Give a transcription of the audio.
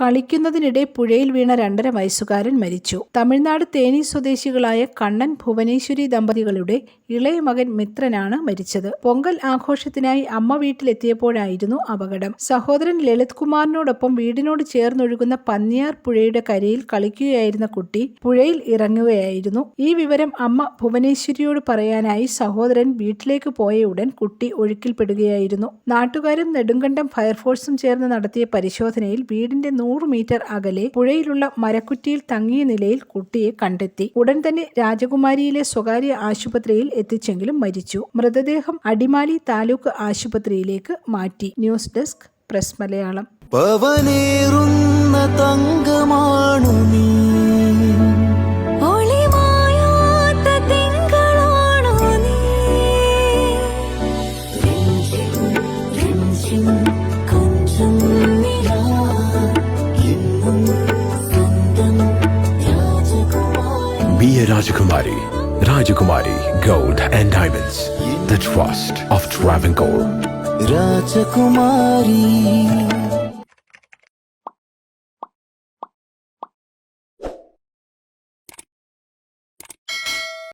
കളിക്കുന്നതിനിടെ പുഴയിൽ വീണ 2.5 വയസ്സുകാരൻ മരിച്ചു. തമിഴ്നാട് തേനി സ്വദേശികളായ കണ്ണൻ ഭുവനേശ്വരി ദമ്പതികളുടെ ഇളയ മകൻ മിത്രനാണ് മരിച്ചത്. പൊങ്കൽ ആഘോഷത്തിനായി അമ്മ വീട്ടിലെത്തിയപ്പോഴായിരുന്നു അപകടം. സഹോദരൻ ലളിത് കുമാറിനോടൊപ്പം വീടിനോട് ചേർന്നൊഴുകുന്ന പന്നിയാർ പുഴയുടെ കരയിൽ കളിക്കുകയായിരുന്ന കുട്ടി പുഴയിൽ ഇറങ്ങുകയായിരുന്നു. ഈ വിവരം അമ്മ ഭുവനേശ്വരിയോട് പറയാനായി സഹോദരൻ വീട്ടിലേക്ക് പോയ ഉടൻ കുട്ടി ഒഴുക്കിൽപ്പെടുകയായിരുന്നു. നാട്ടുകാരും നെടുങ്കണ്ടം ഫയർഫോഴ്സും ചേർന്ന് നടത്തിയ പരിശോധനയിൽ വീടിന്റെ 100 മീറ്റർ അകലെ പുഴയിലുള്ള മരക്കുറ്റിയിൽ തങ്ങിയ നിലയിൽ കുട്ടിയെ കണ്ടെത്തി. ഉടൻ തന്നെ രാജകുമാരിയിലെ സ്വകാര്യ ആശുപത്രിയിൽ എത്തിച്ചെങ്കിലും മരിച്ചു. മൃതദേഹം അടിമാലി താലൂക്ക് ആശുപത്രിയിലേക്ക് മാറ്റി. News desk press Malayalam. Be a Rajakumari. Rajakumari Gold and Diamonds. The trust of Travancore. Rajakumari.